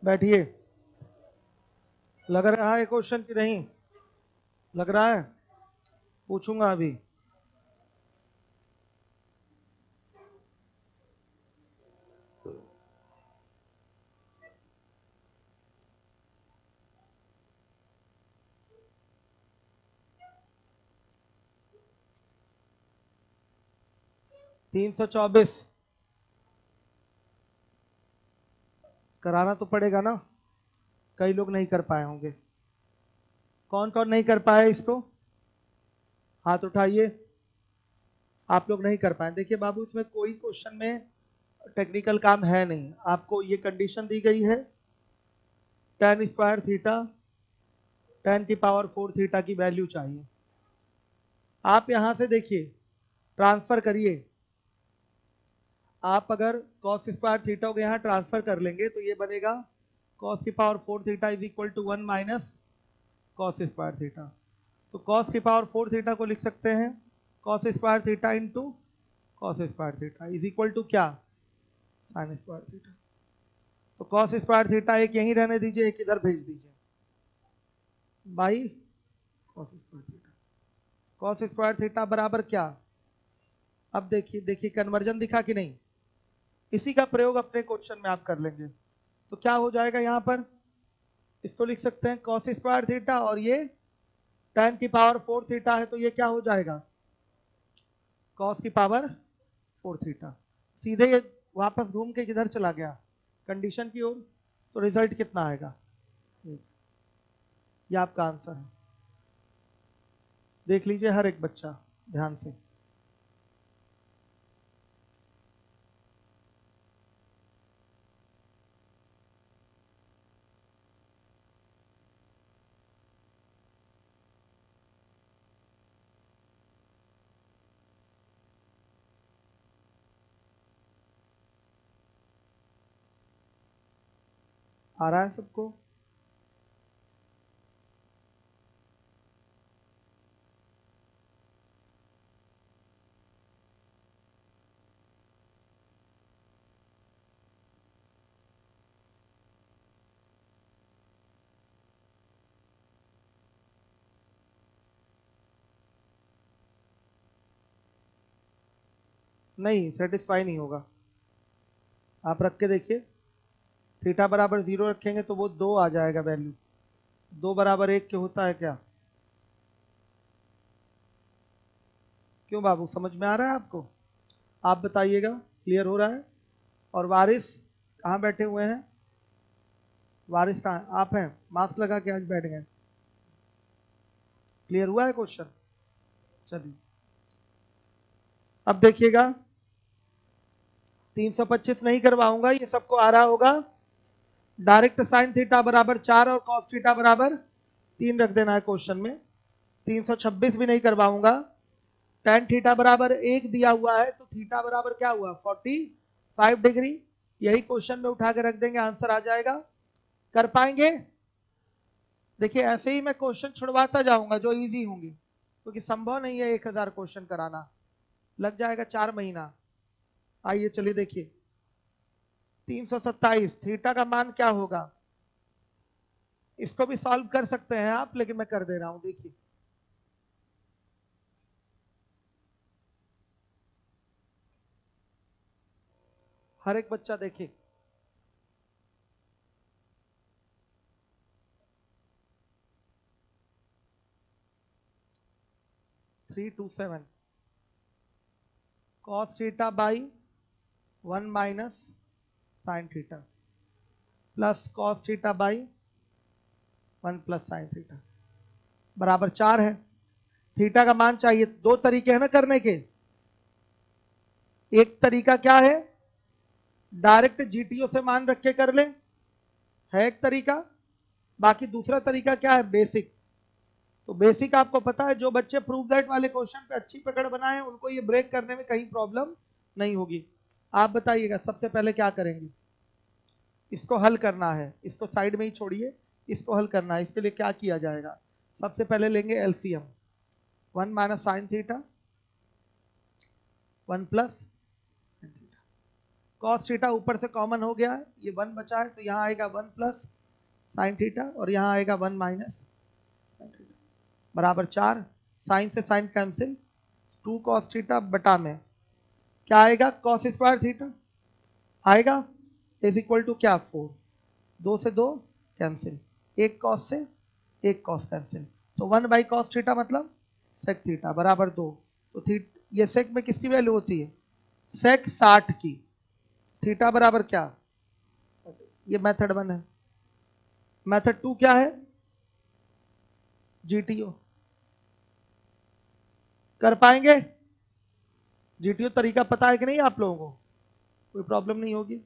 बैठिए। लग रहा है क्वेश्चन कि नहीं लग रहा है? पूछूंगा अभी। तीन सौ चौबीस कराना तो पड़ेगा ना। कई लोग नहीं कर पाए होंगे। कौन कौन नहीं कर पाए इसको? हाथ उठाइए। आप लोग नहीं कर पाए। देखिए बाबू, इसमें कोई क्वेश्चन में टेक्निकल काम है नहीं। आपको ये कंडीशन दी गई है, tan स्क्वायर थीटा tan की पावर 4 थीटा की वैल्यू चाहिए। आप यहां से देखिए, ट्रांसफर करिए। आप अगर cos स्क्वायर थीटा को यहाँ ट्रांसफर कर लेंगे तो ये बनेगा cos की power 4 theta is equal to 1 minus cos square theta. तो cos की पावर 4 थीटा को लिख सकते हैं cos square theta into cos square theta is equal to क्या? sin square theta. तो cos स्क्वायर थीटा एक यहीं रहने दीजिए, एक इधर भेज दीजिए by cos square theta. cos square theta बराबर क्या? अब देखिए देखिए कन्वर्जन दिखा कि नहीं? इसी का प्रयोग अपने क्वेश्चन में आप कर लेंगे। तो क्या हो जाएगा यहां पर? इसको लिख सकते हैं cos स्क्वायर थीटा और ये tan की पावर 4 थीटा है, तो ये क्या हो जाएगा? cos की पावर 4 थीटा। सीधे ये वापस घूम के किधर चला गया? कंडीशन की ओर। तो रिजल्ट कितना आएगा? ये आपका आंसर है। देख लीजिए हर एक बच्चा ध्यान से। आ रहा है सबको? नहीं, सेटिस्फाई नहीं होगा। आप रख के देखिए। थीटा बराबर 0 रखेंगे तो वो 2 आ जाएगा वैल्यू। 2 बराबर 1 के होता है क्या? क्यों बाबू, समझ में आ रहा है आपको? आप बताइएगा, क्लियर हो रहा है? और वारिस कहाँ बैठे हुए हैं? वारिस कहाँ? आप हैं, मास्क लगा के आज बैठ गए। क्लियर हुआ है क्वेश्चन? चलिए अब देखिएगा, 325 नहीं करवाऊंगा, ये सबको आ रहा होगा। डायरेक्ट साइन थीटा बराबर 4 और कॉस थीटा बराबर 3 रख देना है क्वेश्चन में। 326 भी नहीं करवाऊंगा। tan थीटा बराबर 1 दिया हुआ है, तो थीटा बराबर क्या हुआ? 45 डिग्री। यही क्वेश्चन में उठा के रख देंगे, आंसर आ जाएगा। कर पाएंगे? देखिए ऐसे ही मैं क्वेश्चन छुड़वाता जाऊंगा जो इजी होंगे, क्योंकि संभव नहीं है 1000 क्वेश्चन कराना, लग जाएगा 4 महीना। आइए चलिए देखिए, 327 थीटा का मान क्या होगा? इसको भी सॉल्व कर सकते हैं आप, लेकिन मैं कर दे रहा हूं। देखिए हर एक बच्चा देखिए। 327 cos theta by 1 minus sine theta plus cos theta by 1 plus sine theta बराबर 4 है। थीटा का मान चाहिए। दो तरीके हैं ना करने के। एक तरीका क्या है? डायरेक्ट जीटीओ से मान रख के कर ले, है एक तरीका। बाकी दूसरा तरीका क्या है? बेसिक। तो बेसिक आपको पता है, जो बच्चे प्रूव दैट वाले क्वेश्चन पे अच्छी पकड़ बनाए हैं उनको ये ब्रेक करने में कहीं प्रॉब्लम नहीं होगी। आप बताइएगा सबसे पहले क्या करेंगे? इसको हल करना है, इसको साइड में ही छोड़िए, इसको हल करना है। इसके लिए क्या किया जाएगा? सबसे पहले लेंगे LCM. 1 minus sine theta 1 plus sine theta. cos theta ऊपर से कॉमन हो गया है, ये 1 बचा है, तो यहाँ आएगा 1 प्लस साइन थीटा और यहाँ आएगा 1 माइनस साइन थीटा बराबर 4। साइन से साइन कैंसिल, 2 cos थीटा बटा में क्या आएगा, cos स्क्वायर थीटा आएगा इज इक्वल टू क्या 4, 2 से 2 कैंसिल, एक cos से एक cos कैंसिल, तो 1 बाई cos थीटा मतलब sec थीटा बराबर 2। तो ये sec में किसकी वैल्यू होती है, sec 60 की, थीटा बराबर क्या, ये मेथड 1 है। मेथड 2 क्या है, GTO कर पाएंगे, GTO तरीका पता है कि नहीं आप लोगों को, कोई प्रॉब्लम नहीं होगी।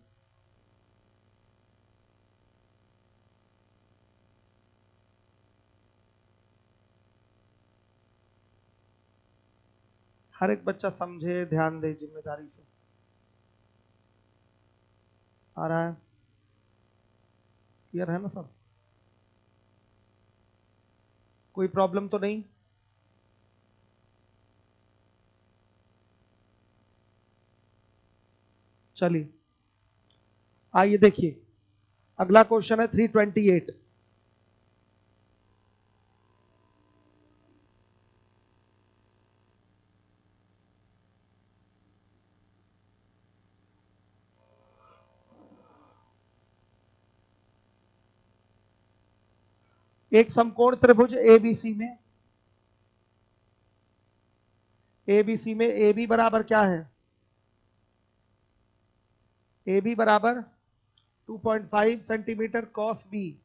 हर एक बच्चा समझे, ध्यान दे जिम्मेदारी से। आ रहा है, क्लियर है ना सब, कोई प्रॉब्लम तो नहीं। चलिए आइए देखिए, अगला क्वेश्चन है 328। एक समकोण त्रिभुज एबीसी में ए बी बराबर क्या है, ए बी बराबर 2.5 सेंटीमीटर, कॉस बी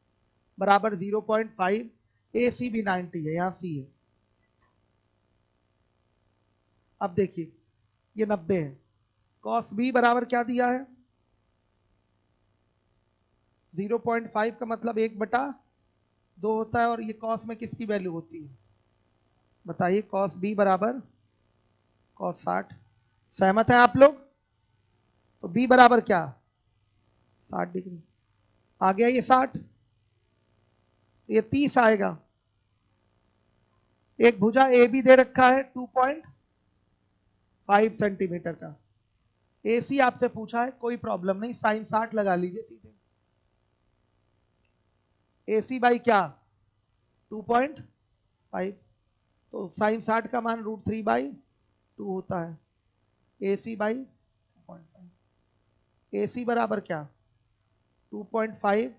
बराबर 0.5, ए सी भी 90 है, यहां सी है। अब देखिए ये 90 है, कॉस बी बराबर क्या दिया है 0.5 का मतलब 1/2 होता है, और ये कॉस में किसकी वैल्यू होती है बताइए, कॉस बी बराबर कॉस 60। सहमत है आप लोग, तो बी बराबर क्या 60 डिग्री, आ गया ये 60, तो ये 30 आएगा। एक भुजा ए बी दे रखा है 2.5 सेंटीमीटर का, ए सी आपसे पूछा है, कोई प्रॉब्लम नहीं, साइन 60 लगा लीजिए सीधे, ए सी बाई क्या 2.5, तो साइन 60 का मान √3/2 होता है, ए सी बाई 2.5, ए सी बराबर क्या 2.5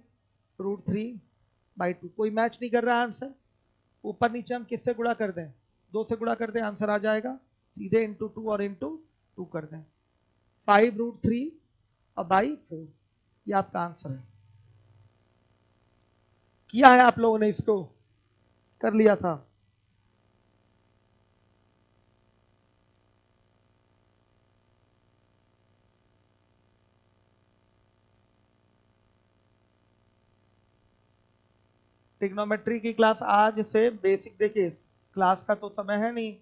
√3/2। कोई मैच नहीं कर रहा आंसर, ऊपर नीचे हम किससे गुणा कर दें, 2 से गुणा कर दें, आंसर आ जाएगा, सीधे इंटू 2 और इंटू 2 कर दें, 5√3 और बाई 4, ये आपका आंसर है। किया है आप लोगों ने, इसको कर लिया था। ट्रिग्नोमेट्री की क्लास आज से बेसिक, देखिए क्लास का तो समय है नहीं,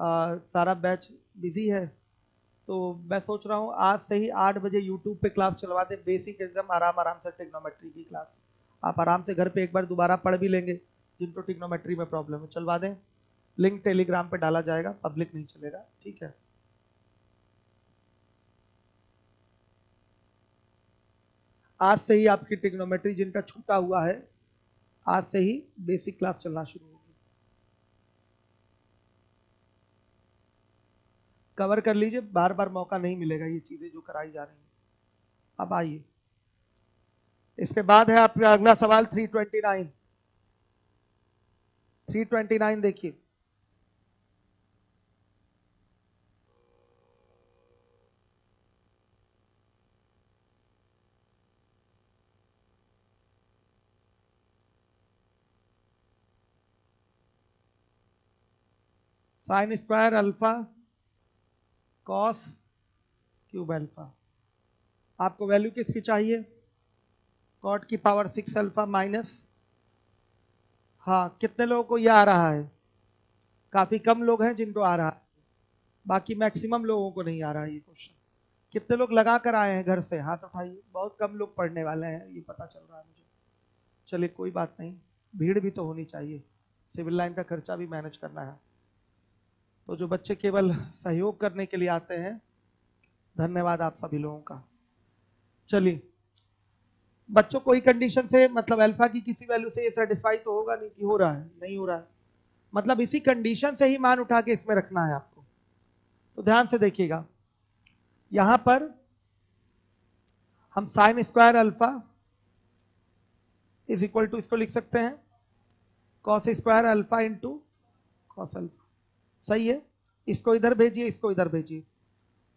सारा बैच बिजी है, तो मैं सोच रहा हूँ आज से ही 8 बजे यूट्यूब पे क्लास चलवा दें, बेसिक एकदम आराम आराम से ट्रिग्नोमेट्री की क्लास, आप आराम से घर पे एक बार दोबारा पढ़ भी लेंगे, जिनको ट्रिग्नोमेट्री में प्रॉब्लम है चलवा दें, लिंक टेलीग्राम पे डाला जाएगा, पब्लिक नहीं चलेगा, ठीक है। आज से ही आपकी ट्रिग्नोमेट्री जिनका छूटा हुआ है, आज से ही बेसिक क्लास चलना शुरू होगी, कवर कर लीजिए, बार बार मौका नहीं मिलेगा ये चीजें जो कराई जा रही हैं। अब आइए, इसके बाद है आपका अगला सवाल 329। 329 देखिए, sign square alpha cos cube alpha, आपको वैल्यू किसकी चाहिए, कॉट की पावर 6 अल्फा माइनस, हाँ कितने लोगों को यह आ रहा है, काफी कम लोग हैं जिनको आ रहा है, बाकी मैक्सिमम लोगों को नहीं आ रहा है ये क्वेश्चन। कितने लोग लगा कर आए हैं घर से, हाथ उठाइए, बहुत कम लोग पढ़ने वाले हैं ये पता चल रहा है मुझे। चलिए कोई बात नहीं, भीड़ भी तो होनी चाहिए, सिविल लाइन का खर्चा भी मैनेज करना है। तो जो बच्चे केवल सहयोग करने के लिए आते हैं, धन्यवाद आप सभी लोगों का। चलिए बच्चों, कोई कंडीशन से मतलब अल्फा की किसी वैल्यू से ये सेटिस्फाई तो होगा नहीं कि हो रहा है, नहीं हो रहा है, मतलब इसी कंडीशन से ही मान उठा के इसमें रखना है आपको। तो ध्यान से देखिएगा, यहां पर हम sine square alpha is equal to इसको लिख सकते हैं cos square alpha into cos alpha. सही है, इसको इधर भेजिए, इसको इधर भेजिए,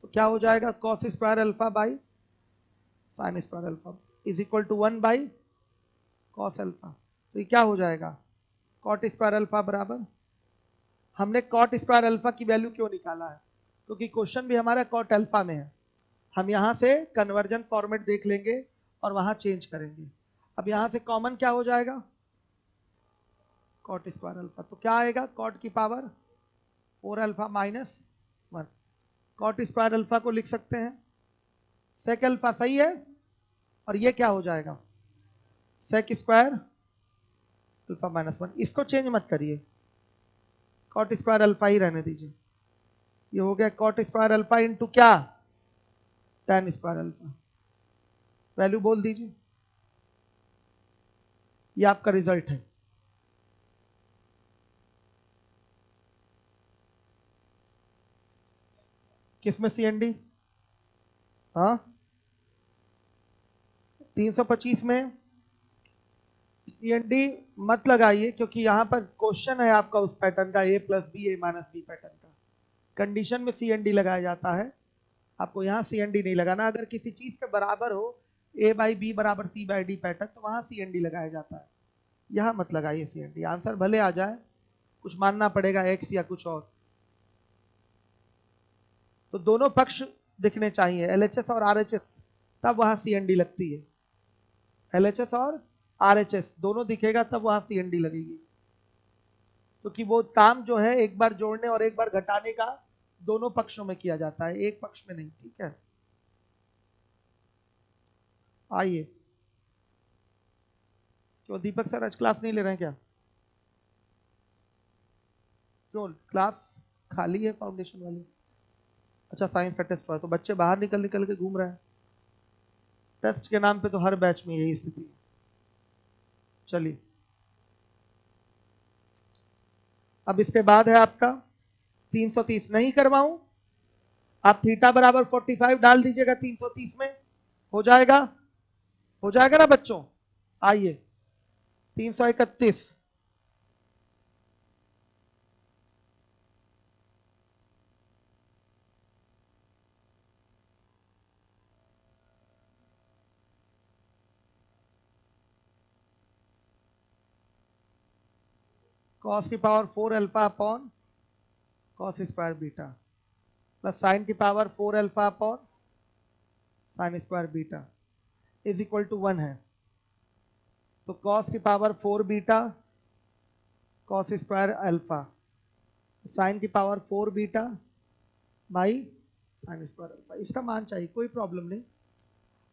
तो क्या हो जाएगा cos square alpha by sine square alpha is equal to 1 by cos alpha. तो ये क्या हो जाएगा कॉट स्क्वायर अल्फा बराबर, हमने कॉट स्क्वायर अल्फा की वैल्यू क्यों निकाला है, क्योंकि क्वेश्चन भी हमारा कॉट अल्फा में है। हम यहां से कन्वर्जन फॉर्मेट देख लेंगे और वहां चेंज करेंगे। अब यहां से कॉमन क्या हो जाएगा कॉट स्क्वायर अल्फा, तो क्या आएगा कॉट की power 4 alpha minus 1। Cot square alpha को लिख सकते हैं सेक अल्फा, सही है, और ये क्या हो जाएगा सेक स्क्वायर अल्फा माइनस 1। इसको चेंज मत करिए, कॉट स्क्वायर अल्फा ही रहने दीजिए। ये हो गया कॉट स्क्वायर अल्फा इंटू क्या tan स्क्वायर अल्फा, वैल्यू बोल दीजिए, ये आपका रिजल्ट है। किसमें सीएनडी, हाँ 325 में सीएनडी मत लगाइए, क्योंकि यहां पर क्वेश्चन है आपका उस पैटर्न का a plus B A minus B pattern का, कंडीशन में सीएनडी लगाया जाता है। आपको यहां सीएनडी नहीं लगाना, अगर किसी चीज के बराबर हो a बाई बी बराबर सी बाई डी पैटर्न, तो वहां सीएनडी लगाया जाता है, यहां मत लगाइए सीएनडी। आंसर भले आ जाए, कुछ मानना पड़ेगा एक्स या कुछ और। तो दोनों पक्ष दिखने चाहिए एलएचएस और आरएचएस, तब वहां सीएनडी लगती है। एलएचएस और आरएचएस दोनों दिखेगा तब वहां सीएनडी लगेगी, क्योंकि वो काम जो है एक बार जोड़ने और एक बार घटाने का दोनों पक्षों में किया जाता है, एक पक्ष में नहीं। ठीक है, आइए, क्यों दीपक सर आज क्लास नहीं ले रहे हैं क्या, क्यों क्लास खाली है फाउंडेशन वाली? अच्छा साइंस का टेस्ट हुआ तो बच्चे बाहर निकल निकल के घूम रहे हैं, टेस्ट के नाम पे तो हर बैच में यही स्थिति है। चलिए अब इसके बाद है आपका 330, नहीं करवाऊं, आप थीटा बराबर 45 डाल दीजिएगा 330 में, हो जाएगा, हो जाएगा ना बच्चों। आइए 331, कॉस की power 4 alpha upon cos square beta plus sine की power 4 alpha upon sine square beta is equal to 1 है। तो कॉस की power 4 beta cos square alpha sine की power 4 beta by sine square alpha, इसका मान चाहिए, कोई प्रॉब्लम नहीं।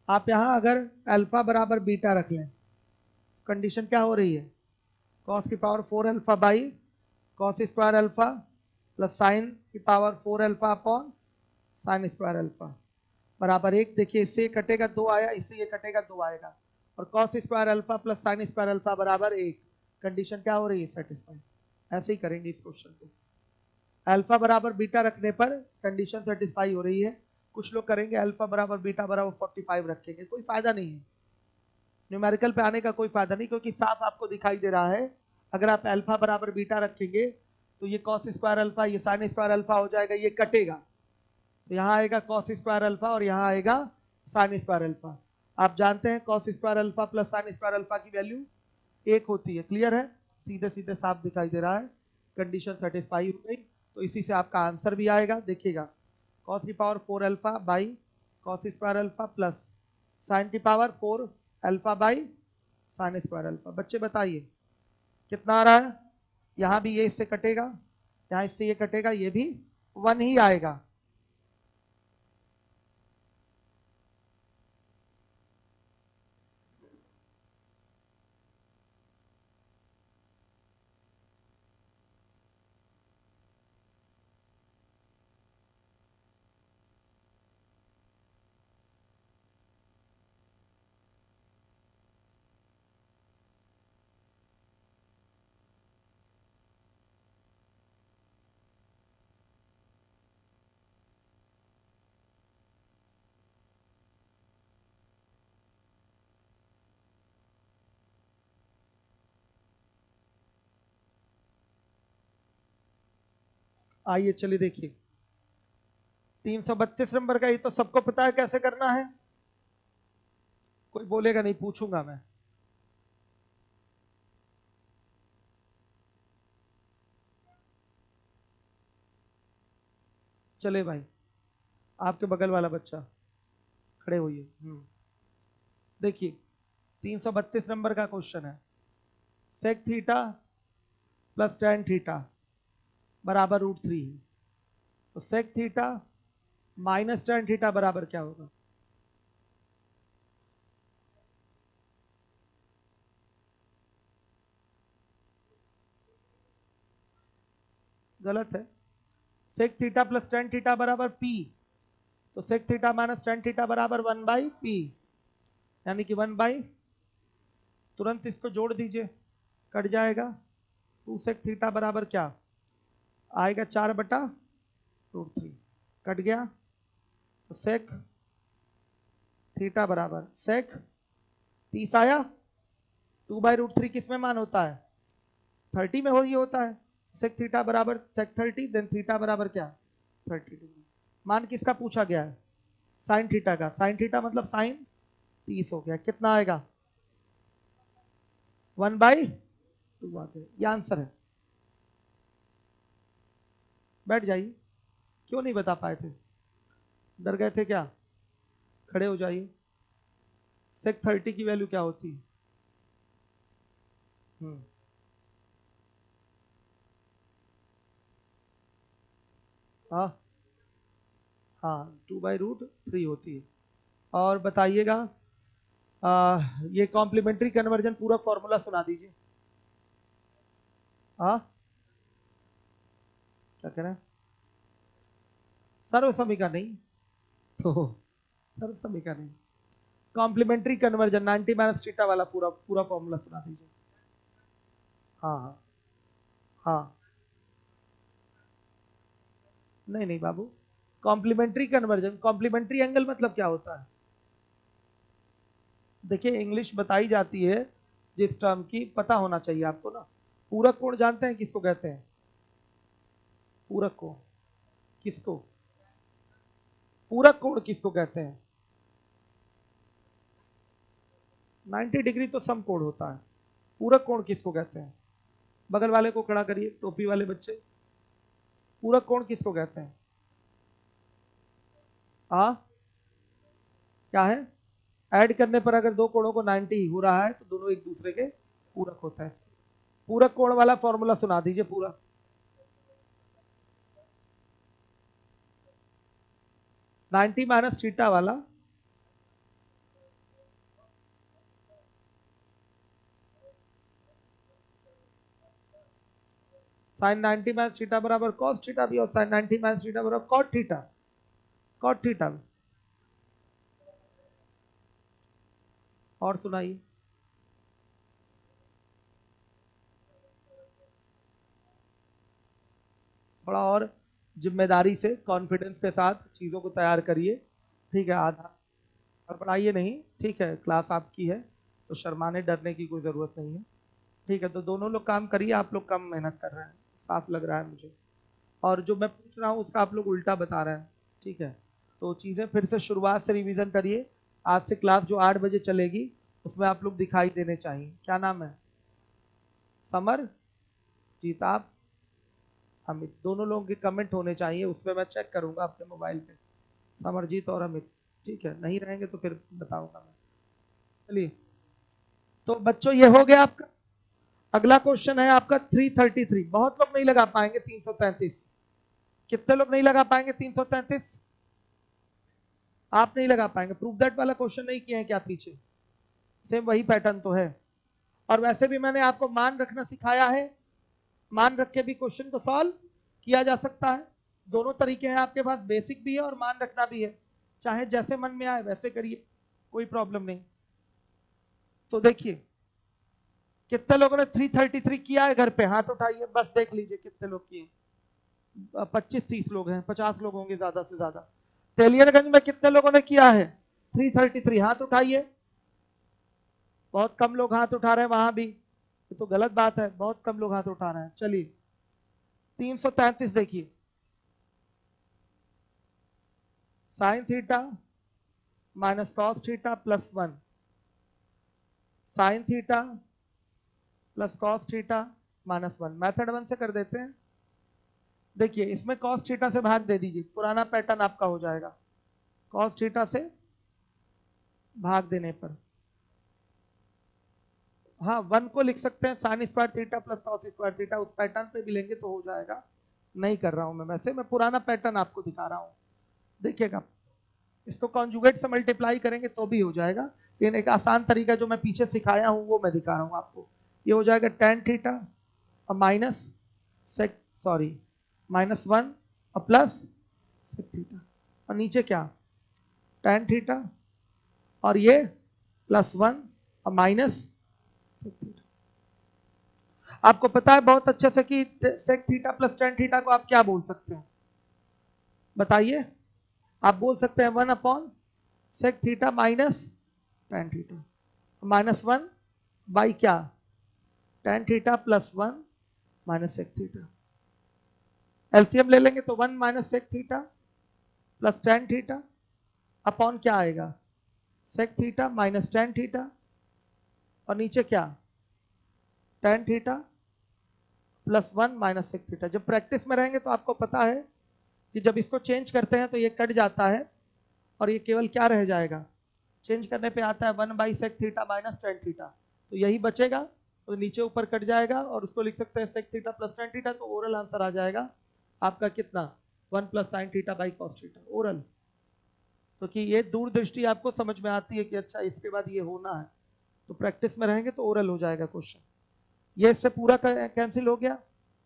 आप यहां अगर अल्फा बराबर बीटा रख लें, कंडीशन क्या हो रही है कॉस की power 4 alpha by cos square alpha plus sine की power 4 alpha upon sine square alpha बराबर 1। देखिए इससे कटेगा 2 आया, इससे ये कटेगा 2 आएगा, और cos square alpha plus sign square alpha बराबर 1। कंडीशन क्या हो रही है सेटिस्फाई। ऐसे ही करेंगे इस क्वेश्चन को, अल्फा बराबर बीटा रखने पर कंडीशन सेटिस्फाई हो रही है। कुछ लोग करेंगे अल्फा बराबर बीटा बराबर 45 रखेंगे, कोई फायदा नहीं है, न्यूमेरिकल पे आने का कोई फायदा नहीं, क्योंकि साफ आपको दिखाई दे रहा है अगर आप अल्फा बराबर बीटा रखेंगे तो ये कॉस स्क्वायर अल्फा ये साइन स्क्वायर अल्फा हो जाएगा, ये कटेगा, तो यहाँ आएगा कॉस स्क्वायर अल्फा और यहाँ आएगा साइन स्क्वायर अल्फा। आप जानते हैं cos square alpha plus sign square alpha की वैल्यू 1 होती है, क्लियर है, सीधे सीधे साफ दिखाई दे रहा है, कंडीशन सेटिस्फाई हो गई, तो इसी से आपका आंसर भी आएगा। देखिएगा कॉस की power 4 alpha by cos square alpha plus sine की power 4 alpha by sine square alpha. बच्चे बताइए कितना आ रहा है, यहां भी ये इससे कटेगा, यहां इससे ये कटेगा, ये भी 1 ही आएगा। आइए चलिए देखिए 332 नंबर का, ये तो सबको पता है कैसे करना है, कोई बोलेगा नहीं, पूछूंगा मैं। चले भाई, आपके बगल वाला बच्चा खड़े होइए। देखिए 332 नंबर का क्वेश्चन है, sec theta plus tan theta बराबर √3 है, तो sec theta minus tan theta बराबर क्या होगा? गलत है। Sec theta plus tan theta बराबर पी, तो sec theta minus tan theta बराबर 1/p, यानी कि 1/, तुरंत इसको जोड़ दीजिए, कट जाएगा। 2 सेक थीटा बराबर क्या आएगा? 4/√3, कट गया। तो सेक थीटा बराबर सेक 30 आया। 2/√3 किस में मान होता है? 30 में हो, ये होता है। सेक थीटा बराबर सेक 30, देन थीटा बराबर क्या? 30 डिग्री। मान किसका पूछा गया है? साइन थीटा का। साइन थीटा मतलब साइन 30 हो गया, कितना आएगा? 1/2 आ गया, ये आंसर है। बैठ जाइए, क्यों नहीं बता पाए थे? डर गए थे क्या? खड़े हो जाइए। सेक 30 की वैल्यू क्या होती है? हाँ हाँ, 2/√3 होती है। और बताइएगा, ये कॉम्प्लीमेंट्री कन्वर्जन पूरा फॉर्मूला सुना दीजिए। हाँ, क्या कह रहे हैं? सर्व समीकरण नहीं, तो सर्व समीकरण नहीं, कॉम्प्लीमेंट्री कन्वर्जन 90 माइनस थीटा वाला पूरा पूरा फॉर्मूला सुना दीजिए। हाँ हाँ हाँ, नहीं नहीं बाबू, कॉम्प्लीमेंट्री कन्वर्जन, कॉम्प्लीमेंट्री एंगल मतलब क्या होता है? देखिए इंग्लिश बताई जाती है जिस टर्म की, पता होना चाहिए आपको ना। पूरक कोण जानते हैं किसको कहते हैं? पूरक कोण किसको? पूरक कोण किसको कहते हैं? 90 डिग्री तो समकोण होता है। पूरक कोण किसको कहते हैं? बगल वाले को खड़ा करिए, टोपी वाले बच्चे। पूरक कोण किसको कहते हैं? हाँ, क्या है? ऐड करने पर अगर दो कोणों को 90 ही हो रहा है तो दोनों एक दूसरे के पूरक होता है। पूरक कोण वाला फॉर्मूला सुना दीजिए पूरा। नाइन्टी माइनस थीटा वाला, साइन 90 माइनस थीटा बराबर कॉस थीटा भी, और साइन 90 माइनस थीटा बराबर कॉट थीटा। Cot theta. और सुनाइए। थोड़ा और जिम्मेदारी से, कॉन्फिडेंस के साथ चीज़ों को तैयार करिए, ठीक है? आधा और पढ़ाइए नहीं, ठीक है? क्लास आपकी है तो शर्माने डरने की कोई ज़रूरत नहीं है, ठीक है? तो दोनों लोग काम करिए, आप लोग कम मेहनत कर रहे हैं, साफ लग रहा है मुझे। और जो मैं पूछ रहा हूँ उसका आप लोग उल्टा बता रहे हैं, ठीक है? तो चीज़ें फिर से शुरुआत से रिवीजन करिए। आज से क्लास जो 8 बजे चलेगी उसमें आप लोग दिखाई देने चाहिए। क्या नाम है? समर, जीताब, अमित, दोनों लोगों के कमेंट होने चाहिए, उसमें मैं चेक करूंगा अपने मोबाइल पे। समरजीत और अमित, ठीक है? नहीं रहेंगे तो फिर बताऊंगा मैं। चलिए, तो बच्चों ये हो गया आपका। अगला क्वेश्चन है आपका 333। बहुत लोग नहीं लगा पाएंगे 333। कितने लोग नहीं लगा पाएंगे 333? आप नहीं लगा पाएंगे। प्रूव दैट वाला क्वेश्चन नहीं किए हैं क्या पीछे? सेम वही पैटर्न तो है। और वैसे भी मैंने आपको मान रखना सिखाया है, मान रख के भी क्वेश्चन को सॉल्व किया जा सकता है। दोनों तरीके हैं आपके पास, बेसिक भी है और मान रखना भी है। चाहे जैसे मन में आए वैसे करिए, कोई प्रॉब्लम नहीं। तो देखिए कितने लोगों ने 333 किया है घर पे? हाथ उठाइए, बस देख लीजिए कितने लोग किए। 25-30 लोग हैं, 50 लोग होंगे ज्यादा से ज्यादा। तेलियरगंज में कितने लोगों ने किया है 333? हाथ उठाइए। बहुत कम लोग हाथ उठा रहे हैं वहां भी, ये तो गलत बात है, बहुत कम लोग हाथ उठा रहे हैं। चलिए 333 देखिए, sine theta minus cos theta plus 1, sign theta plus cos theta minus 1। Method 1 से कर देते हैं। देखिए इसमें कॉस थीटा से भाग दे दीजिए, पुराना पैटर्न आपका हो जाएगा। कॉस थीटा से भाग देने पर, हाँ 1 को लिख सकते हैं sign square theta plus cos square theta, उस पैटर्न पे भी लेंगे तो हो जाएगा। नहीं कर रहा हूं मैं, वैसे मैं पुराना पैटर्न आपको दिखा रहा हूं। देखिएगा इसको कॉन्जुगेट से मल्टीप्लाई करेंगे तो भी हो जाएगा, लेकिन एक आसान तरीका जो मैं पीछे सिखाया हूं वो मैं दिखा रहा हूं आपको। ये हो जाएगा टेन थीटा और माइनस सेक सॉरी माइनस 1 और प्लस सेक थीटा, और नीचे क्या टेन थीटा और ये प्लस 1 और माइनस सेक थीटा। आपको पता है बहुत अच्छे से कि sec theta plus tan theta को आप क्या बोल सकते हैं, बताइए। आप बोल सकते हैं 1 upon sec theta minus tan theta, minus 1 by क्या tan theta plus 1 minus sec theta. LCM ले लेंगे तो 1 minus sec theta plus tan theta upon क्या आएगा sec theta minus tan theta, और नीचे क्या tan theta plus 1 minus sec theta. जब प्रैक्टिस में रहेंगे तो आपको पता है कि जब इसको चेंज करते हैं तो ये कट जाता है और ये केवल क्या रह जाएगा, चेंज करने पे आता है 1 by sec theta minus tan theta, तो यही बचेगा। तो नीचे ऊपर कट जाएगा और उसको लिख सकते हैं sec theta plus tan theta, तो ओरल आंसर आ जाएगा आपका कितना 1 plus sine theta by cos theta oral. तो कि ये दूरदृष्टि आपको समझ में आती है कि अच्छा इसके बाद ये होना है, तो प्रैक्टिस में रहेंगे तो ओरल हो जाएगा क्वेश्चन। ये इससे पूरा कैंसिल हो गया,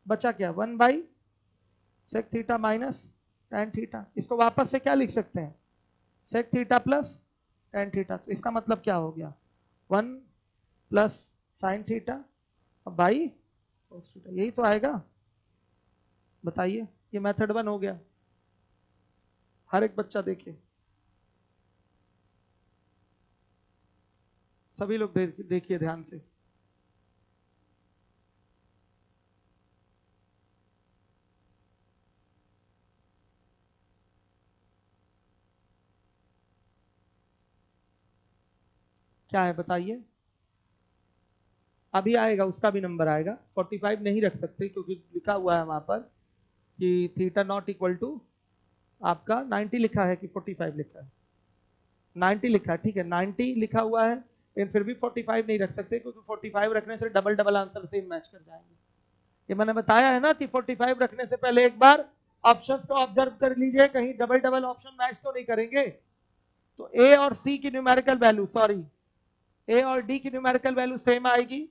बचा क्या 1 by sec theta minus tan theta. इसको वापस से क्या लिख सकते हैं sec theta plus tan theta, तो इसका मतलब क्या हो गया 1 plus sine theta by cos theta, यही तो आएगा। बताइए ये मेथड 1 हो गया। हर एक बच्चा देखिए, सभी लोग देखिए ध्यान से। क्या है बताइए, अभी आएगा उसका भी नंबर आएगा। 45 नहीं रख सकते क्योंकि लिखा हुआ है वहां पर कि थीटा नॉट इक्वल टू आपका 90 लिखा है कि 45 लिखा है, 90 लिखा है, ठीक है 90 लिखा हुआ है, लेकिन फिर भी 45 नहीं रख सकते क्योंकि 45 रखने से double double answer same match कर जाएंगे। ये मैंने बताया है ना कि 45 रखने से पहले एक बार ऑप्शंस को ऑब्जर्व कर लीजिए, कहीं डबल डबल ऑप्शन मैच तो नहीं करेंगे। तो ए और सी की न्यूमेरिकल वैल्यू सॉरी ए और डी की न्यूमेरिकल वैल्यू सेम आएगी,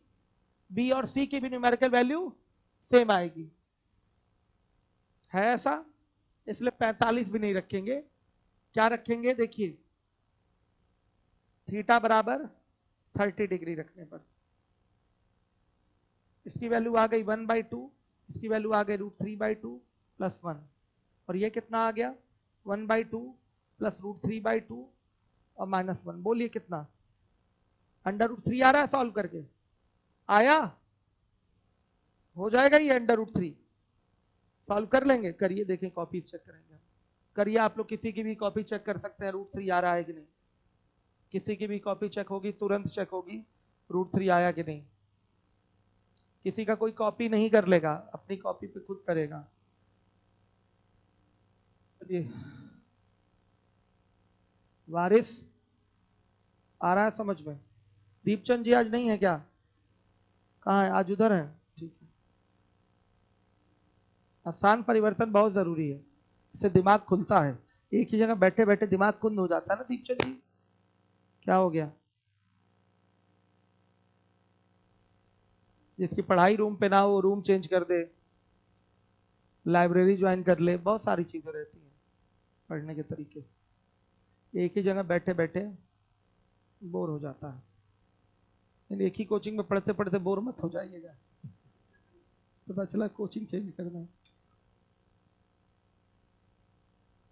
बी और सी की भी न्यूमेरिकल वैल्यू सेम आएगी, है ऐसा। इसलिए 45 भी नहीं रखेंगे, क्या रखेंगे देखिए थीटा बराबर 30 डिग्री रखने पर इसकी वैल्यू आ गई 1/2, इसकी वैल्यू आ गई √3/2 प्लस 1, और ये कितना आ गया 1/2 प्लस √3/2 और माइनस 1। बोलिए कितना √3 आ रहा है सॉल्व करके, आया हो जाएगा ये √3 सॉल्व कर लेंगे। करिए देखें कॉपी चेक करेंगे, करिए आप लोग किसी की भी कॉपी चेक कर सकते हैं √3 आ रहा है कि नहीं, किसी की भी कॉपी चेक होगी तुरंत चेक होगी √3 आया कि नहीं। किसी का कोई कॉपी नहीं कर लेगा, अपनी कॉपी पे खुद करेगा। चलिए वारिस आ रहा है समझ में। दीपचंद जी आज नहीं है क्या, कहाँ है, आज उधर है, ठीक है। आसान परिवर्तन बहुत जरूरी है, इससे दिमाग खुलता है, एक ही जगह बैठे बैठे दिमाग कुंद हो जाता है ना। दीपचंद जी क्या हो गया, जिसकी पढ़ाई रूम पे ना हो रूम चेंज कर दे, लाइब्रेरी ज्वाइन कर ले, बहुत सारी चीजें रहती हैं पढ़ने के तरीके। एक ही जगह बैठे बैठे बोर हो जाता है, एक ही कोचिंग में पढ़ते पढ़ते बोर मत हो जाइएगा, पता चला कोचिंग चेंज करना है।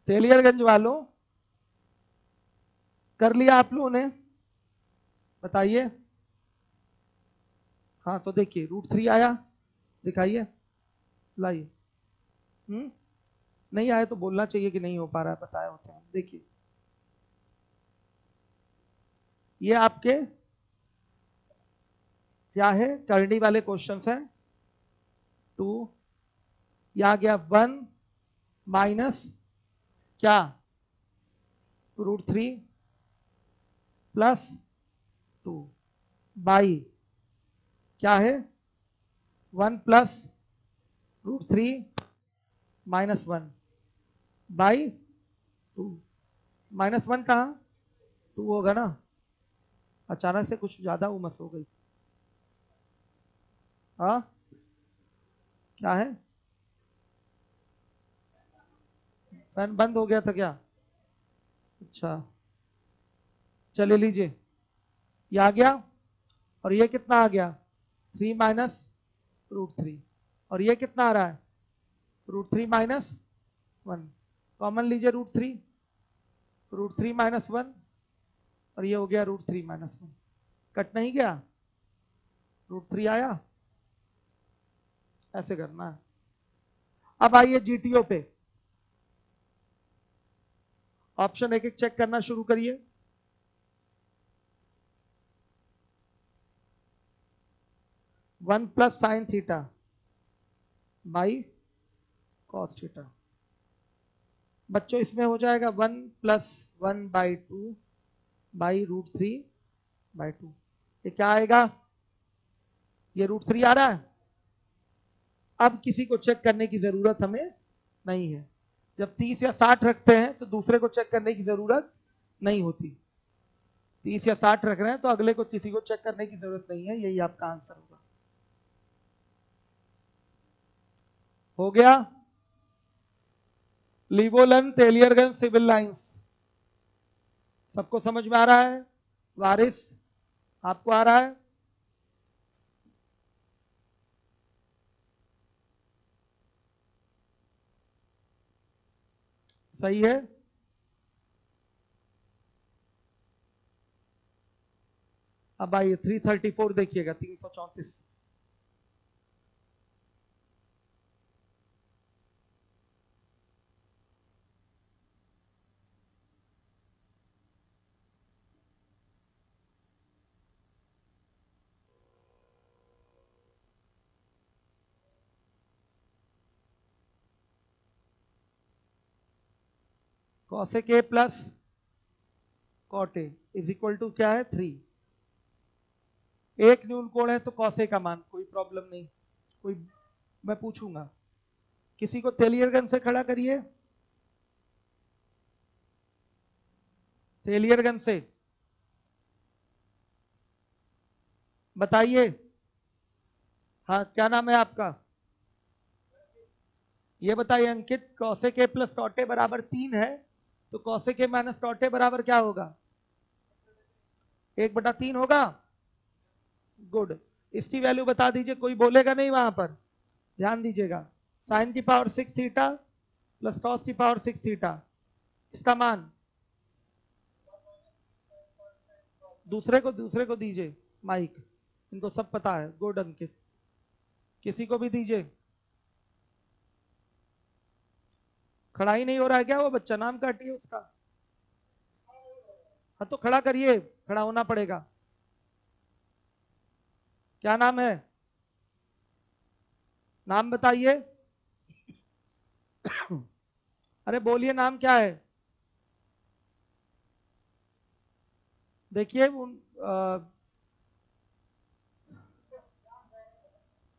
तेलियरगंज वालों कर लिया आप लोगों ने, बताइए। हाँ तो देखिए √3 आया, दिखाइए, लाइए नहीं आए तो बोलना चाहिए कि नहीं हो पा रहा है, बताए होते हैं। देखिए ये आपके क्या है, करनी वाले क्वेश्चंस हैं। 2 ये आ गया 1 माइनस क्या √3 प्लस 2 बाई क्या है 1 प्लस √3 माइनस 1 बाई 2। -1 कहाँ 2 होगा ना, अचानक से कुछ ज्यादा उमस हो गई। हाँ क्या है, फैन बंद हो गया था क्या? अच्छा चले लीजिए, ये आ गया और ये कितना आ गया 3 माइनस √3 और ये कितना आ रहा है √3 माइनस 1। कॉमन लीजिए √3 माइनस 1 और ये हो गया √3 माइनस 1। कट नहीं गया, √3 आया, ऐसे करना है। अब आइए जीटीओ पे, ऑप्शन एक एक चेक करना शुरू करिए। 1 plus sine theta by cos theta. बच्चों इसमें हो जाएगा 1 प्लस 1 बाई 2 बाई √3 बाई 2। ये क्या आएगा, ये √3 आ रहा है। अब किसी को चेक करने की जरूरत हमें नहीं है, जब 30 या 60 रखते हैं तो दूसरे को चेक करने की जरूरत नहीं होती। 30 या 60 रख रहे हैं तो अगले को किसी को चेक करने की जरूरत नहीं है, यही आपका आंसर होगा। हो गया, लीवोलन तेलियरगंज सिविल लाइंस सबको समझ में आ रहा है? वारिस आपको आ रहा है? सही है। अब आइए 334 देखिएगा, 334। Cosec A plus cot A is equal to क्या है 3। एक न्यून कोण है तो कॉसे का मान, कोई प्रॉब्लम नहीं, कोई मैं पूछूंगा। किसी को तेलियरगंज से खड़ा करिए, तेलियरगंज से बताइए। हाँ क्या नाम है आपका, ये बताइए Ankit. Cosec A plus cot A बराबर 3 है तो cosec A minus cot A बराबर क्या होगा 1/3 होगा। गुड, इसकी वैल्यू बता दीजिए, कोई बोलेगा नहीं वहां पर, ध्यान दीजिएगा। साइन की पावर 6 थीटा प्लस कॉस की पावर 6 थीटा, इसका मान दूसरे को दीजिए माइक, इनको सब पता है। गुड अंकित, किसी को भी दीजिए। खड़ा ही नहीं हो रहा है क्या वो बच्चा, नाम काटिए उसका। हाँ तो खड़ा करिए, खड़ा होना पड़ेगा। क्या नाम है, नाम बताइए। अरे बोलिए नाम क्या है। देखिए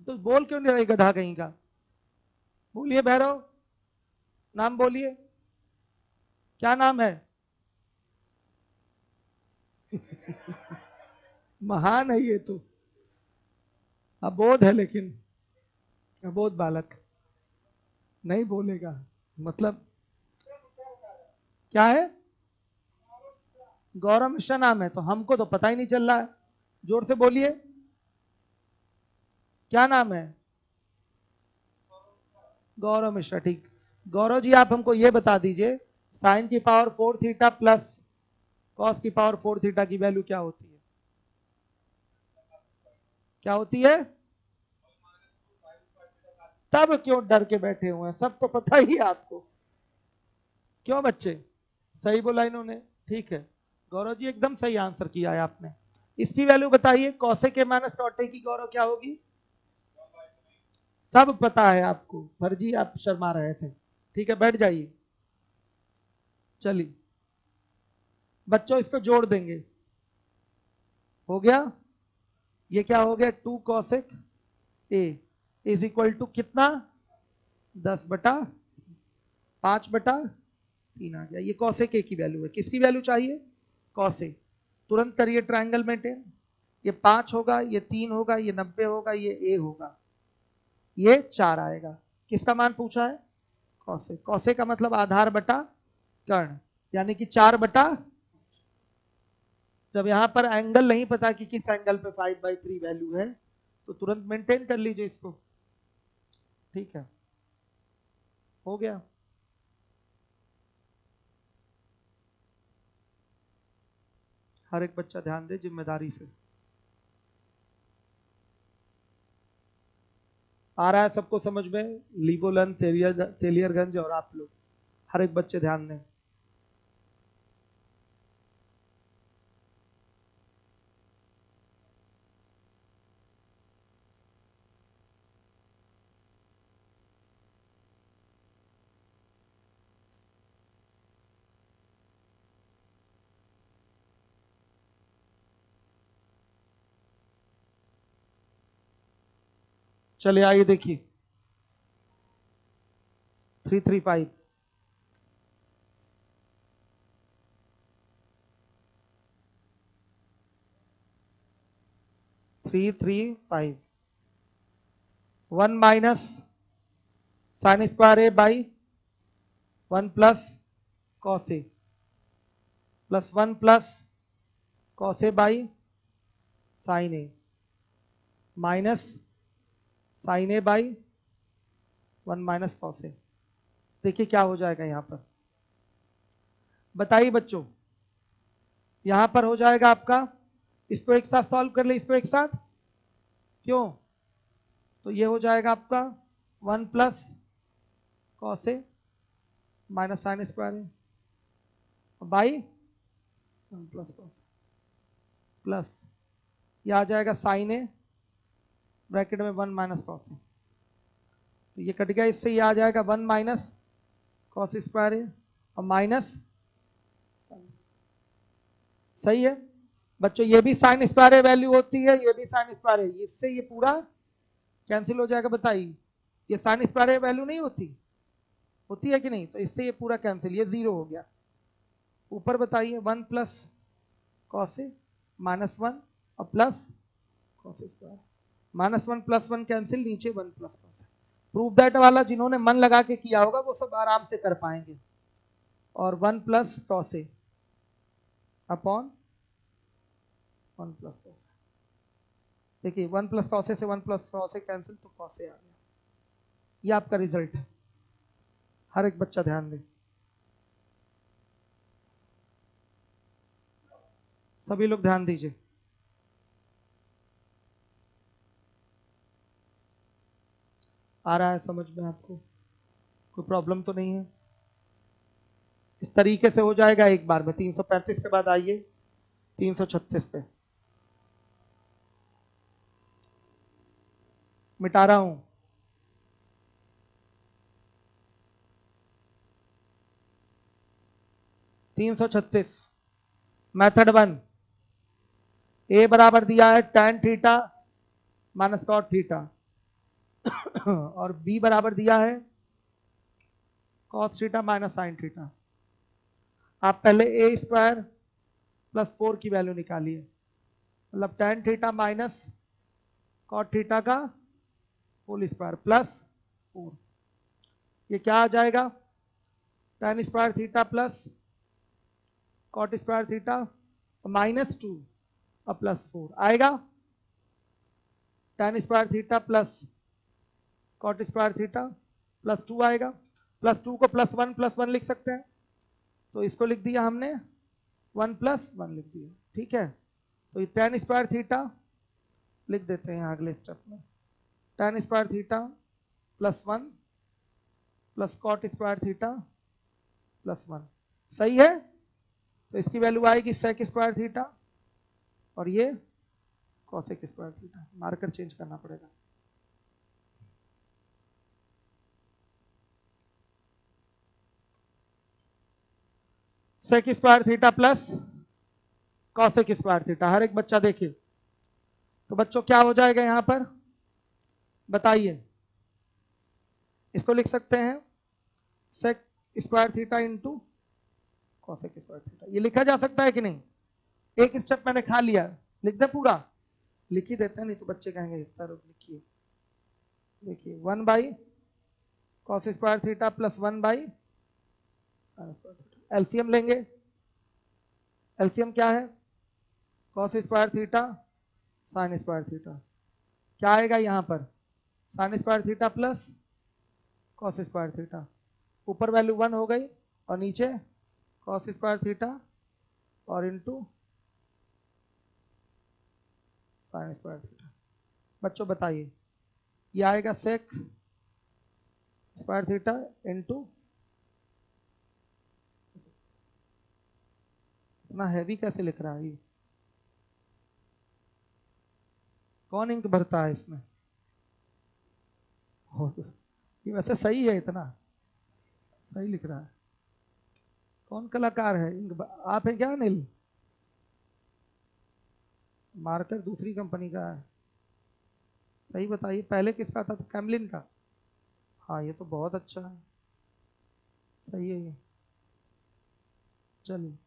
तो बोल क्यों नहीं रही गधा कहीं का, बोलिए भैरव, नाम बोलिए, क्या नाम है। महान है ये तो, अबोध है लेकिन, अबोध बालक नहीं बोलेगा, मतलब क्या है। गौरव मिश्रा नाम है, तो हमको तो पता ही नहीं चल रहा है, जोर से बोलिए क्या नाम है। गौरव मिश्रा, ठीक। गौरव जी आप हमको ये बता दीजिए, साइन की पावर 4 थीटा प्लस कॉस की पावर 4 थीटा की वैल्यू क्या होती है, क्या होती है। तब क्यों डर के बैठे हुए हैं, सब तो पता ही है आपको। क्यों बच्चे, सही बोला इन्होंने, ठीक है। गौरव जी एकदम सही आंसर किया है आपने। इसकी वैल्यू बताइए, cosec A minus cot A की गौरव क्या होगी? सब पता है आपको, फर्जी आप शर्मा रहे थे। ठीक है, बैठ जाइए। चलिए बच्चों इसको जोड़ देंगे, हो गया। ये क्या हो गया, 2 cosec A is equal to कितना, 10/5/3 आ गया। ये कॉसेक ए की वैल्यू है। किसकी वैल्यू चाहिए, कॉसेक। तुरंत करिए ट्रायंगल मेंटेन। ये 5 होगा, ये 3 होगा, ये 90 होगा, ये ए होगा, ये 4 आएगा। किसका मान पूछा है, कॉसेक। कॉसेक का मतलब आधार बटा कर्ण, यानी कि 4/। जब यहां पर एंगल नहीं पता कि किस एंगल पे 5/3 वैल्यू है, तो तुरंत मेंटेन कर लीजिए इसको। ठीक है, हो गया। हर एक बच्चा ध्यान दे जिम्मेदारी से। आ रहा है सबको समझ में, लीगोलन, तेलियरगंज और आप लोग, हर एक बच्चे ध्यान दें। चलिए आइए देखिए, 335 335 1 minus sine square A by 1 plus cos A plus 1 plus cos A by sine A minus sine A by 1 minus cos A. देखिए क्या हो जाएगा यहां पर, बताइए बच्चों। यहां पर हो जाएगा आपका, इसको एक साथ सॉल्व कर ले, इसको एक साथ, क्यों, तो ये हो जाएगा आपका 1 plus cos A minus sine square A by 1 plus cos plus ये आ जाएगा साइन ए ब्रैकेट में 1 माइनस कॉस ए, तो ये कट गया, इससे ये आ जाएगा 1 माइनस कॉस स्क्वायर ए और माइनस, सही है बच्चों। ये भी साइन स्क्वायर ए वैल्यू होती है, ये भी साइन स्क्वायर ए, इससे ये पूरा कैंसिल हो जाएगा। बताइए, ये साइन स्क्वायर ए वैल्यू नहीं होती, होती है कि नहीं, तो इससे ये पूरा कैंसिल, ये 0 हो गया। ऊपर बताइए 1 प्लस कॉस ए माइनस 1 और plus cos square, minus 1 plus 1 cancel, नीचे 1 प्लस कॉस। प्रूफ दैट वाला जिन्होंने मन लगा के किया होगा वो सब आराम से कर पाएंगे। और 1 प्लस कॉस ए अपॉन 1 प्लस कॉस। देखिए 1 प्लस कॉस ए से 1 प्लस कॉस ए कैंसिल, तो कॉस ए आ गया। ये आपका रिजल्ट है। हर एक बच्चा ध्यान दे, सभी लोग ध्यान दीजिए। आ रहा है समझ में आपको, कोई प्रॉब्लम तो नहीं है? इस तरीके से हो जाएगा एक बार में। 335 के बाद आइए 336 पे, मिटा रहा हूं। तीन सौ छत्तीस मेथड 1, ए बराबर दिया है tan theta minus cot theta और बी बराबर दिया है cos theta minus sine theta. आप पहले ए स्क्वायर प्लस 4 की वैल्यू निकालिए, मतलब tan theta minus cot theta का होल स्क्वायर प्लस 4। ये क्या आ जाएगा, tan square theta plus cot square theta minus 2 और प्लस 4 आएगा। tan square theta plus cot square theta plus 2 आएगा। प्लस 2 को प्लस 1 लिख सकते हैं, तो इसको लिख दिया हमने 1 प्लस 1 लिख दिया, ठीक है। तो ये tan स्क्वायर थीटा लिख देते हैं अगले स्टेप में, tan square theta plus 1 plus cot square theta +1, सही है। तो इसकी वैल्यू आएगी सेक स्क्वायर थीटा और ये cosec square theta. Marker change करना पड़ेगा। Sec square theta plus cosec square theta, हर एक बच्चा देखे। तो बच्चों क्या हो जाएगा यहां पर बताइए। इसको लिख सकते हैं sec square theta into cosec square theta. ये लिखा जा सकता है कि नहीं? एक स्टेप मैंने खा लिया, लिख दे पूरा। लिख ही देते हैं, नहीं तो बच्चे कहेंगे सर लिखिए। देखिए 1 by cos square theta plus 1 by LCM लेंगे। एलसीएम क्या है? Cos square theta sine square theta. क्या आएगा यहां पर? Sign square theta plus cos square theta. ऊपर वैल्यू 1 हो गई और नीचे कॉस स्क्वायर थीटा और इंटू साइन स्क्वायर थीटा। बच्चों बताइए ये आएगा सेक स्क्वायर थीटा इंटू, इतना हैवी कैसे लिख रहा है ये? कौन इंक भरता है इसमें? ये वैसे सही है, इतना सही लिख रहा है। कौन कलाकार है? इंक आप है क्या अनिल? मार्कर दूसरी कंपनी का है। सही बताइए, पहले किसका था? कैमलिन का। हाँ ये तो बहुत अच्छा है, सही है ये। चलिए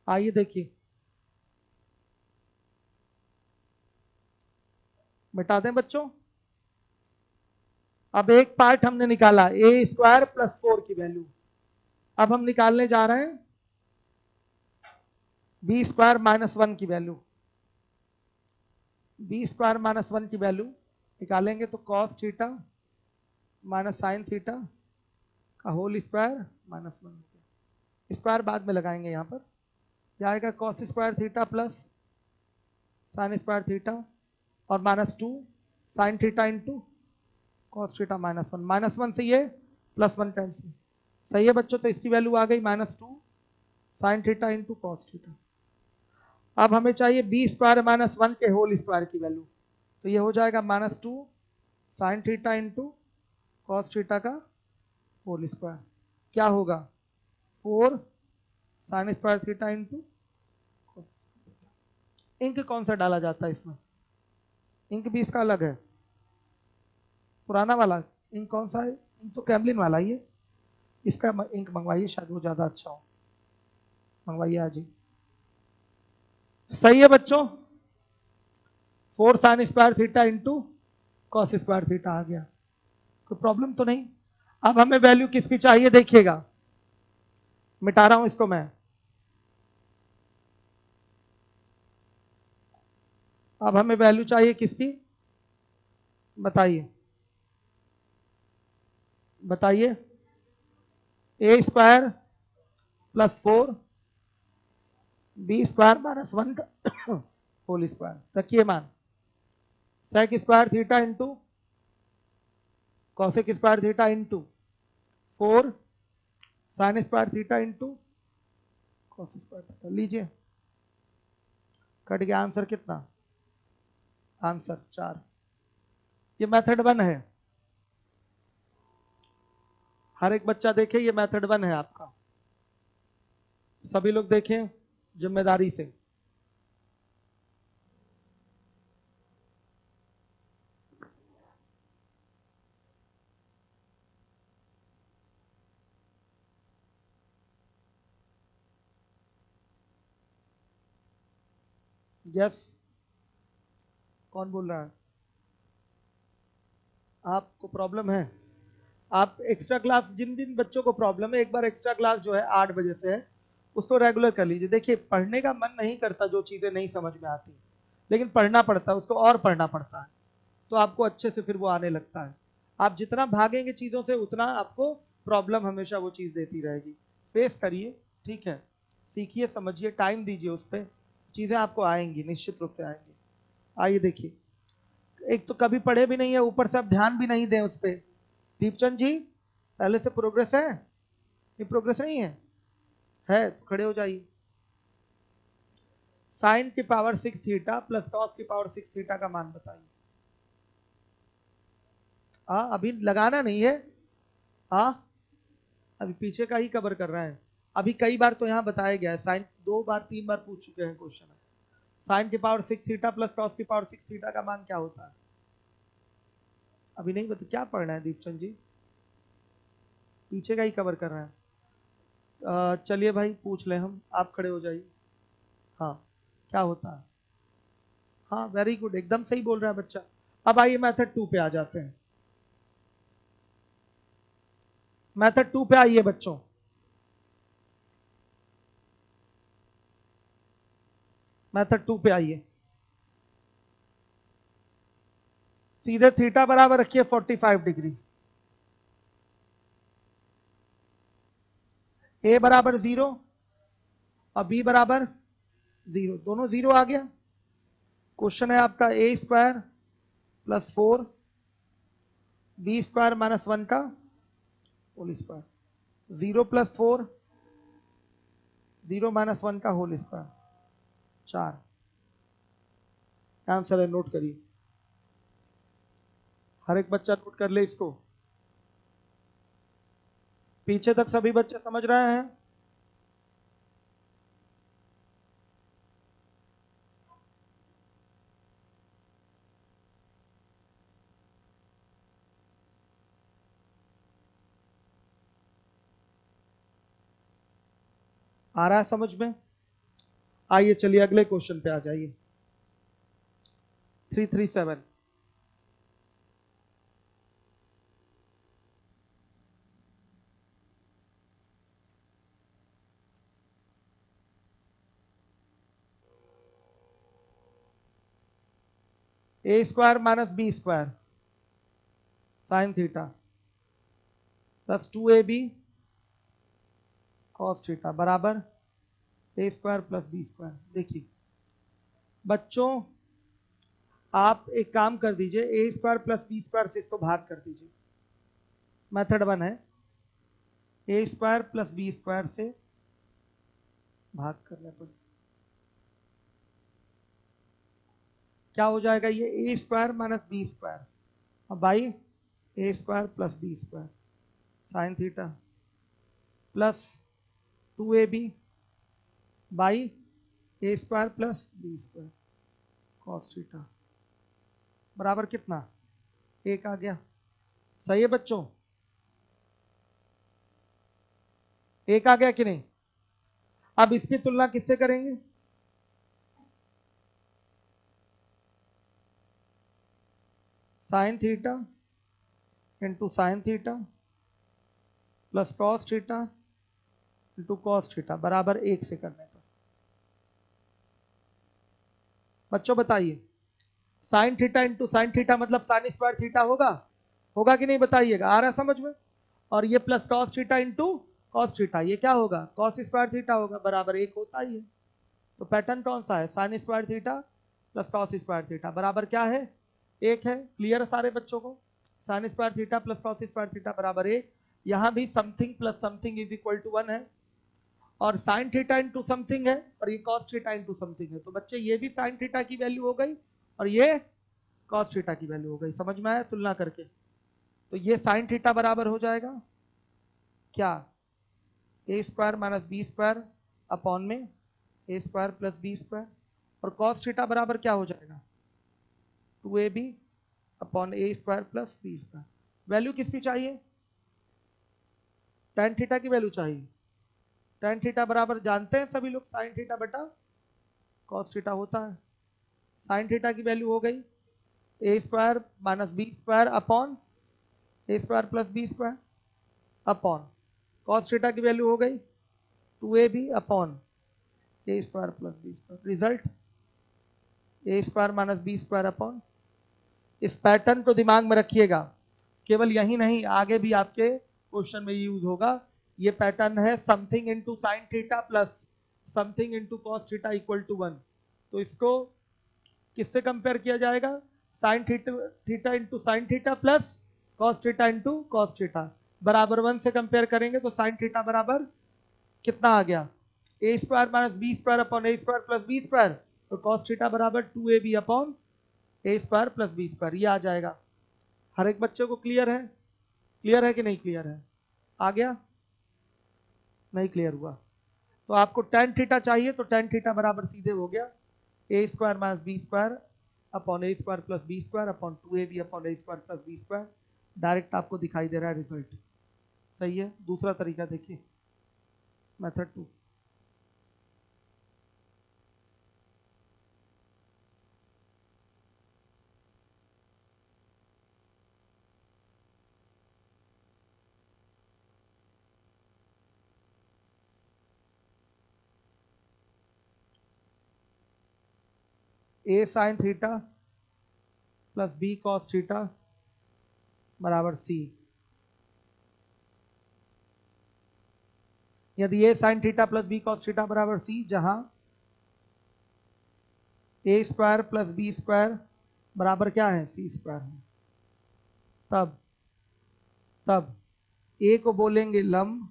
आइए देखिए, मिटा दें बच्चों। अब एक पार्ट हमने निकाला ए स्क्वायर प्लस 4 की वैल्यू। अब हम निकालने जा रहे हैं बी स्क्वायर माइनस 1 की वैल्यू। बी स्क्वायर माइनस 1 की वैल्यू निकालेंगे तो cos theta minus sine theta का होल स्क्वायर माइनस 1। स्क्वायर बाद में लगाएंगे यहां पर। क्या आएगा? Cos square theta plus sign square theta और -2 sine theta into cos theta minus one से ये +1 कैंसिल। सही है बच्चों। तो इसकी वैल्यू आ गई -2 sine theta into cos theta. अब हमें चाहिए बी स्क्वायर माइनस 1 के होल स्क्वायर की वैल्यू। तो ये हो जाएगा -2 sine theta into cos theta का होल स्क्वायर। क्या होगा? 4 sine square theta into. Ink कौन सा डाला जाता है इसमें? इंक भी इसका अलग है, पुराना वाला इंक कौन सा है? इंक तो कैमलिन वाला ही है। इसका इंक मंगवाइए, शायद वो ज्यादा अच्छा हो। मंगवाइए आज ही। सही है बच्चों। 4 sine square theta into cos square theta आ गया। कोई प्रॉब्लम तो नहीं? अब हमें वैल्यू किसकी चाहिए देखिएगा, मिटा रहा हूं इसको मैं। अब हमें वैल्यू चाहिए किसकी बताइए, बताइए। A square plus 4 B square minus 1 का होल स्क्वायर। रखिए मान sec square theta into cosec square theta into 4 sine square theta into cos square theta. लीजिए कट गया। आंसर कितना? आंसर 4। ये मेथड 1 है। हर एक बच्चा देखे, ये मेथड 1 है आपका। सभी लोग देखें जिम्मेदारी से। यस, कौन बोल रहा है? आपको प्रॉब्लम है? आप एक्स्ट्रा क्लास, जिन जिन बच्चों को प्रॉब्लम है, एक बार एक्स्ट्रा क्लास जो है 8 बजे से है उसको रेगुलर कर लीजिए। देखिए पढ़ने का मन नहीं करता जो चीजें नहीं समझ में आती, लेकिन पढ़ना पड़ता है, उसको और पढ़ना पड़ता है, तो आपको अच्छे से फिर वो आने लगता है। आप जितना भागेंगे चीजों से उतना आपको प्रॉब्लम हमेशा वो चीज देती रहेगी। फेस करिए, ठीक है, सीखिए, समझिए, टाइम दीजिए उस पर, चीजें आपको आएंगी, निश्चित रूप से आएंगी। आइए देखिए, एक तो कभी पढ़े भी नहीं है, ऊपर से आप ध्यान भी नहीं दें उस पर। दीपचंद जी पहले से प्रोग्रेस है? ये प्रोग्रेस नहीं है तो खड़े हो जाइए। साइन की पावर 6 थीटा प्लस कॉस की पावर 6 थीटा का मान बताइए। अभी लगाना नहीं है, अभी पीछे का ही कवर कर रहा है। अभी कई बार तो यहाँ बताया गया है, साइन 2 बार 3 बार पूछ चुके हैं क्वेश्चन में। साइन की पावर 6 थीटा प्लस कॉस की पावर 6 थीटा का मान क्या होता है? अभी नहीं बता, क्या पढ़ना है दीपचंद जी? पीछे का ही कवर कर रहे हैं। चलिए भाई पूछ ले हम, आप खड़े हो जाइए। हाँ, क्या होता है? हाँ वेरी गुड, एकदम सही बोल रहा है बच्चा। अब आइए मेथड 2 पे आ जाते हैं। मेथड 2 पे आइए बच्चों। मेथड 2 पे आइए। सीधे थीटा बराबर रखिए 45 डिग्री, ए बराबर 0 और बी बराबर 0, दोनों 0 आ गया। क्वेश्चन है आपका A square plus 4 B square minus 1 का होल स्क्वायर, 0 प्लस 4 0 माइनस 1 का होल स्क्वायर 4। आंसर है, नोट करिए, हर एक बच्चा नोट कर ले इसको। पीछे तक सभी बच्चे समझ रहे हैं? आ रहा है समझ में? आइए चलिए अगले क्वेश्चन पे आ जाइए। 337। A square minus B square sine theta plus 2ab cos theta बराबर A square plus B square. देखिए बच्चों, आप एक काम कर दीजिए, A square plus B square से इसको भाग कर दीजिए। मेथड 1 है, A square plus B square से भाग करने पर क्या हो जाएगा? ये A square minus B square, अब by A square plus B square sine theta plus 2ab by A square plus B square cos theta बराबर कितना? 1 आ गया। सही है बच्चों? 1 आ गया कि नहीं? अब इसकी तुलना किससे करेंगे? Sign theta into sine theta plus cos theta into cos theta बराबर 1 से करने पर। बच्चों बताइए, sign theta into sine theta मतलब साइन स्क्वायर थीटा होगा, होगा कि नहीं बताइएगा? आ रहा है समझ में? और ये plus cos theta into cos theta, ये क्या होगा? कॉस स्क्वायर थीटा होगा, बराबर 1 होता ही है। तो पैटर्न कौन सा है? Sign square theta plus cos square theta बराबर क्या है? 1 है। क्लियर है सारे बच्चों को? Sine square theta plus cos square theta बराबर 1। यहां भी something plus something is equal to 1 है, और साइन थीटा इंटू समथिंग है, और ये कॉस थीटा इंटू समथिंग है। तो बच्चे ये भी साइन थीटा की वैल्यू हो गई और ये कॉस थीटा की वैल्यू हो गई। समझ में आया तुलना करके? तो ये साइन थीटा बराबर हो जाएगा क्या? A square minus B square upon में A square plus B square, और कॉस थीटा बराबर क्या हो जाएगा? 2ab upon A square plus B square. Value किसकी चाहिए? tan थीटा की वैल्यू चाहिए। tan थीटा बराबर जानते हैं सभी लोग, साइन थीटा बटा कॉस थीटा होता है। साइन थीटा की वैल्यू हो गई A square minus B square upon A square plus B square upon cos theta की वैल्यू हो गई 2ab upon A square plus B square. Result A square minus B square upon. इस pattern को दिमाग में रखिएगा, केवल यही नहीं आगे भी आपके क्वेश्चन में यूज होगा। ये पैटर्न है something into sine theta plus something into cos theta equal to 1। तो इसको किससे कंपेयर किया जाएगा? Sine theta into sine theta plus cos theta into cos theta. बराबर 1 से कंपेयर करेंगे तो साइन थीटा बराबर कितना आ गया, A square minus B square upon A square plus B square, तो कॉस थीटा बराबर 2ab upon A square plus B square, ये आ जाएगा। हर एक बच्चे को क्लियर है? क्लियर है कि नहीं क्लियर है? आ गया? नहीं क्लियर हुआ तो आपको tan थीटा चाहिए, तो tan थीटा बराबर सीधे हो गया A square minus B square upon A square plus B square upon 2ab upon A square plus B square. Direct आपको दिखाई दे रहा है रिजल्ट। सही है। दूसरा तरीका देखिए, method 2। A sine theta plus B cos theta बराबर सी। यदि A sine theta plus B cos theta बराबर सी, जहां A square plus B square बराबर क्या है, सी स्क्वायर है, तब ए को बोलेंगे लंब,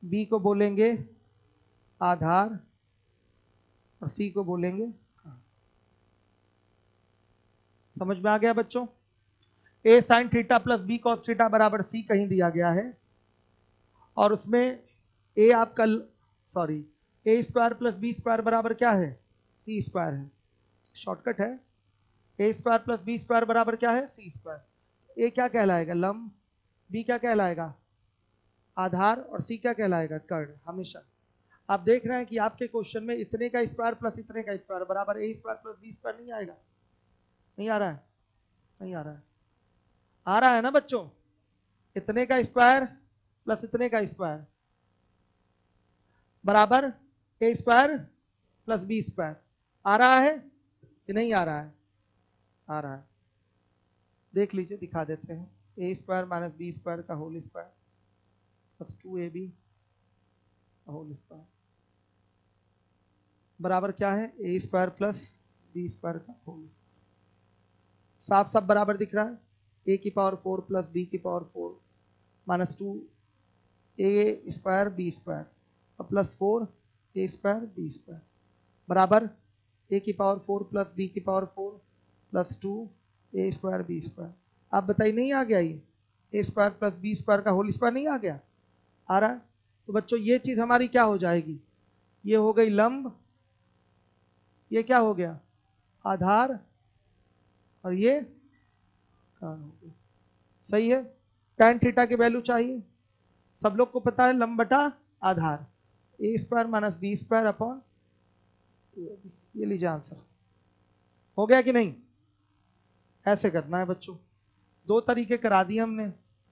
बी को बोलेंगे आधार और सी को बोलेंगे। समझ में आ गया बच्चों? A sine theta plus B cos theta बराबर सी कहीं दिया गया है और उसमें ए आपका सॉरी ए स्क्वायर प्लस बी स्क्वायर बराबर क्या है, सी स्क्वायर है। शॉर्टकट है, A square plus B square बराबर क्या है, सी स्क्वायर। ए क्या कहलाएगा, लंब, बी क्या कहलाएगा, आधार, और सी क्या कहलाएगा, कर्ण। हमेशा आप देख रहे हैं कि आपके क्वेश्चन में इतने का स्क्वायर प्लस इतने का स्क्वायर बराबर A square plus B square नहीं आएगा। नहीं आ रहा है? नहीं आ रहा है? आ रहा है ना बच्चों? इतने का स्क्वायर प्लस इतने का स्क्वायर बराबर A square plus B square. आ रहा है कि नहीं आ रहा है? आ रहा है। देख लीजिए, दिखा देते हैं। A square minus B square का whole square plus 2ab whole square बराबर क्या है, A square plus B square का होल। साफ साफ बराबर दिख रहा है। ए की पावर 4 प्लस बी की power 4 minus 2 A square B square और plus 4 A square B square बराबर ए की पावर 4 प्लस बी की power 4 plus 2 A square B square. आप बताइए, नहीं आ गया ये A square plus B square का होल स्क्वायर? नहीं आ गया? आ रहा है। तो बच्चों ये चीज हमारी क्या हो जाएगी, ये हो गई लंब, ये क्या हो गया, आधार, और ये कर्ण हो गया। सही है। tan थीटा की वैल्यू चाहिए, सब लोग को पता है, लंब बटा आधार, A square minus B square upon, ये लीजिए आंसर। हो गया कि नहीं? ऐसे करना है बच्चों। दो तरीके करा दिए हमने,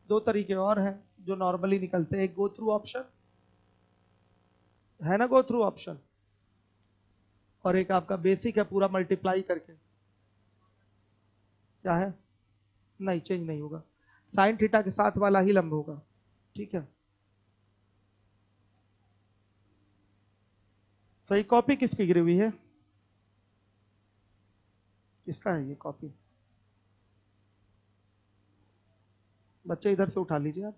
दो तरीके और हैं जो नॉर्मली निकलते हैं। एक गो थ्रू ऑप्शन है ना, गो थ्रू ऑप्शन, और एक आपका बेसिक है पूरा मल्टीप्लाई करके। क्या है? नहीं, चेंज नहीं होगा, साइन थीटा के साथ वाला ही लंब होगा। ठीक है। तो ये कॉपी किसकी गिरी हुई है, किसका है ये कॉपी? बच्चे इधर से उठा लीजिए आप।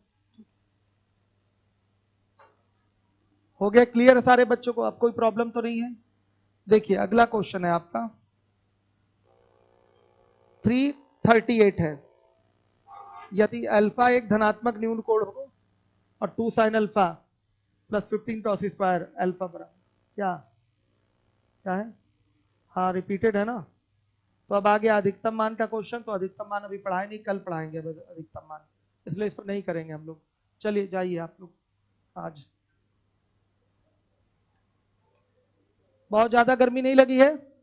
हो गया क्लियर सारे बच्चों को? अब कोई प्रॉब्लम तो नहीं है? देखिए अगला क्वेश्चन है आपका 338 है। यदि अल्फा एक धनात्मक न्यून कोण हो और 2 sine alpha plus 15 cos square alpha बराबर क्या, क्या है? हाँ रिपीटेड है ना। तो अब आ गया अधिकतम मान का क्वेश्चन। तो अधिकतम मान अभी पढ़ाए नहीं, कल पढ़ाएंगे अधिकतम मान, इसलिए इसको नहीं करेंगे हम लोग। चलिए जाइए आप लोग। आज बहुत ज्यादा गर्मी नहीं लगी है?